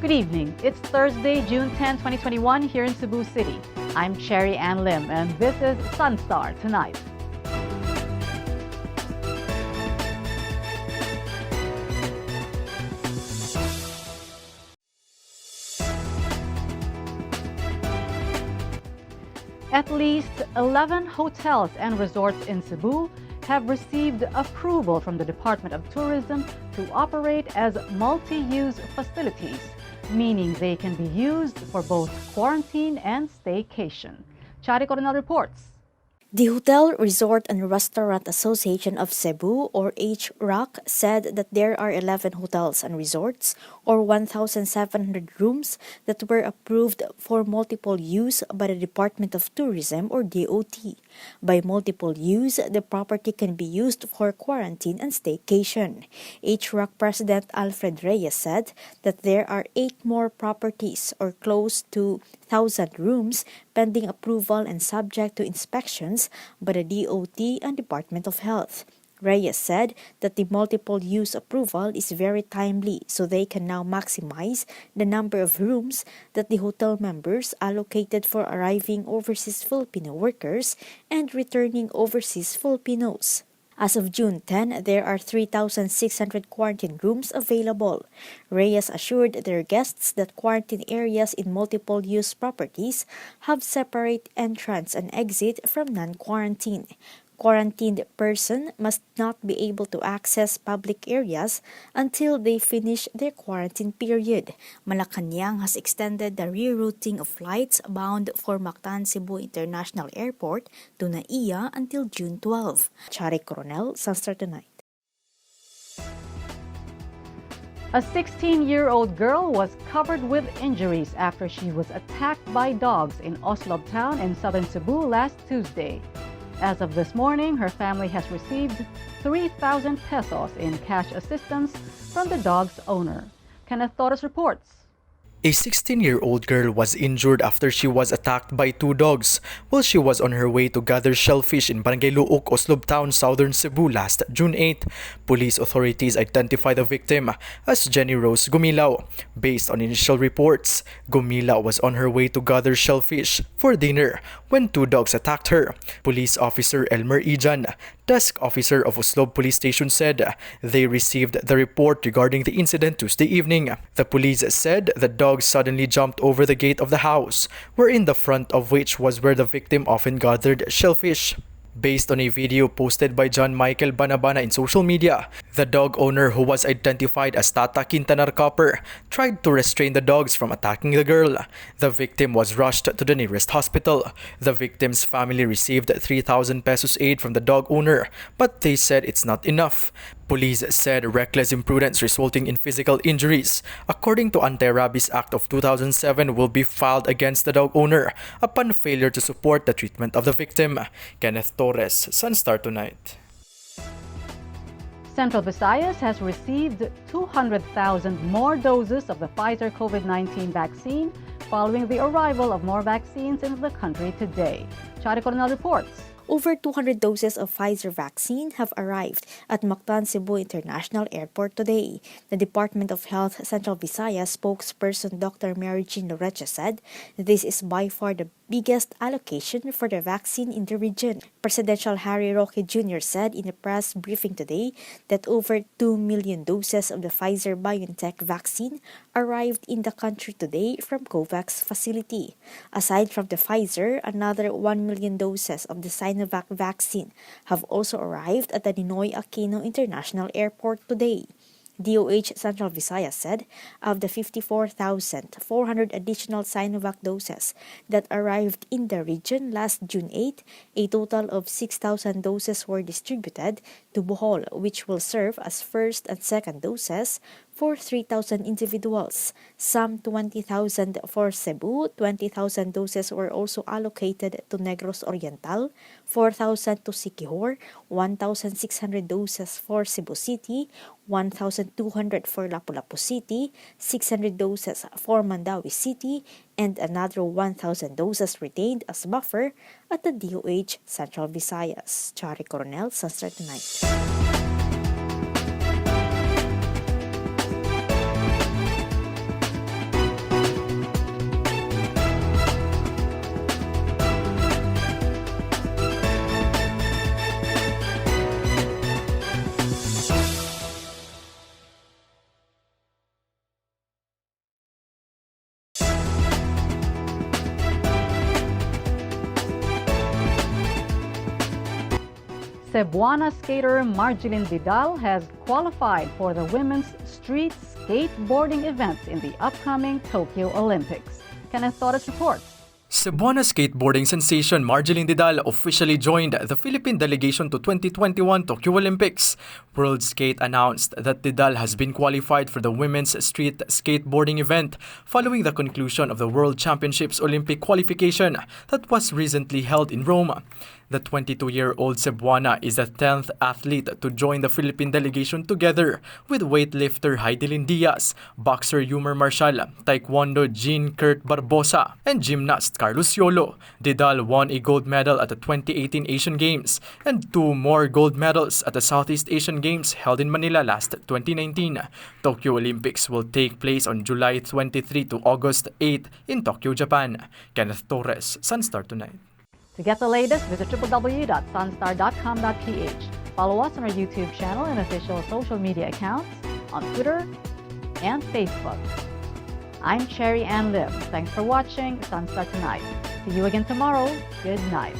Good evening. It's Thursday, June 10, 2021 here in Cebu City. I'm Cherry Ann Lim and this is SunStar Tonight. At least 11 hotels and resorts in Cebu have received approval from the Department of Tourism to operate as multi-use facilities, meaning they can be used for both quarantine and staycation. Chari Coronel reports. The Hotel, Resort and Restaurant Association of Cebu, or HRAC, said that there are 11 hotels and resorts, or 1,700 rooms, that were approved for multiple use by the Department of Tourism, or DOT. By multiple use, the property can be used for quarantine and staycation. HRAC President Alfred Reyes said that there are 8 more properties, or close to 1,000 rooms, pending approval and subject to inspections by the DOT and Department of Health. Reyes said that the multiple use approval is very timely, so they can now maximize the number of rooms that the hotel members allocated for arriving overseas Filipino workers and returning overseas Filipinos. As of June 10, there are 3,600 quarantine rooms available. Reyes assured their guests that quarantine areas in multiple-use properties have separate entrance and exit from non-quarantine. Quarantined person must not be able to access public areas until they finish their quarantine period. Malacanang has extended the rerouting of flights bound for Mactan Cebu International Airport to NAIA until June 12. Chari Coronel, SunStar Tonight. A 16-year-old girl was covered with injuries after she was attacked by dogs in Oslob town in southern Cebu last Tuesday. As of this morning, her family has received 3,000 pesos in cash assistance from the dog's owner. Kenneth Torres reports. A 16-year-old girl was injured after she was attacked by 2 dogs while she was on her way to gather shellfish in Barangay Luok, Oslob Town, southern Cebu last June 8. Police authorities identified the victim as Jenny Rose Gumilaw. Based on initial reports, Gumilaw was on her way to gather shellfish for dinner when 2 dogs attacked her. Police officer Elmer Ijan, desk officer of Oslob Police Station, said they received the report regarding the incident Tuesday evening. The police said the dogs suddenly jumped over the gate of the house, in the front of which was where the victim often gathered shellfish. Based on a video posted by John Michael Banabana in social media, the dog owner, who was identified as Tata Quintanar Copper, tried to restrain the dogs from attacking the girl. The victim was rushed to the nearest hospital. The victim's family received 3,000 pesos aid from the dog owner, but they said it's not enough. Police said reckless imprudence resulting in physical injuries, according to Anti-Rabies Act of 2007, will be filed against the dog owner upon failure to support the treatment of the victim. Kenneth Torres, SunStar Tonight. Central Visayas has received 200,000 more doses of the Pfizer COVID-19 vaccine following the arrival of more vaccines into the country today. Chari Coronel reports. Over 200 doses of Pfizer vaccine have arrived at Mactan Cebu International Airport today. The Department of Health Central Visayas spokesperson Dr. Margielyn said this is by far the biggest allocation for the vaccine in the region. Presidential Harry Roque Jr. said in a press briefing today that over 2 million doses of the Pfizer-BioNTech vaccine arrived in the country today from COVAX facility. Aside from the Pfizer, another 1 million doses of the Sinovac vaccine have also arrived at the Ninoy Aquino International Airport today. DOH Central Visayas said of the 54,400 additional Sinovac doses that arrived in the region last June 8, a total of 6,000 doses were distributed to Bohol, which will serve as first and second doses for 3,000 individuals. Some 20,000 for Cebu, 20,000 doses were also allocated to Negros Oriental, 4,000 to Siquijor, 1,600 doses for Cebu City, 1,200 for Lapu-Lapu City, 600 doses for Mandawi City, and another 1,000 doses retained as buffer at the DOH Central Visayas. Chari Coronel, SunStar Tonight. Cebuana skater Margielyn Didal has qualified for the women's street skateboarding events in the upcoming Tokyo Olympics. Kenneth Torres reports. Cebuana skateboarding sensation Margielyn Didal officially joined the Philippine delegation to 2021 Tokyo Olympics. World Skate announced that Didal has been qualified for the women's street skateboarding event following the conclusion of the World Championships Olympic qualification that was recently held in Rome. The 22-year-old Cebuana is the 10th athlete to join the Philippine delegation together with weightlifter Heidelin Diaz, boxer Yumer Marshall, taekwondo Jean Kurt Barbosa, and gymnast Carlos Yolo. Didal won a gold medal at the 2018 Asian Games and 2 more gold medals at the Southeast Asian Games held in Manila last 2019. Tokyo Olympics will take place on July 23 to August 8 in Tokyo, Japan. Kenneth Torres, SunStar Tonight. To get the latest, visit www.sunstar.com.ph. Follow us on our YouTube channel and official social media accounts on Twitter and Facebook. I'm Cherry Ann Lim. Thanks for watching SunStar Tonight. See you again tomorrow. Good night.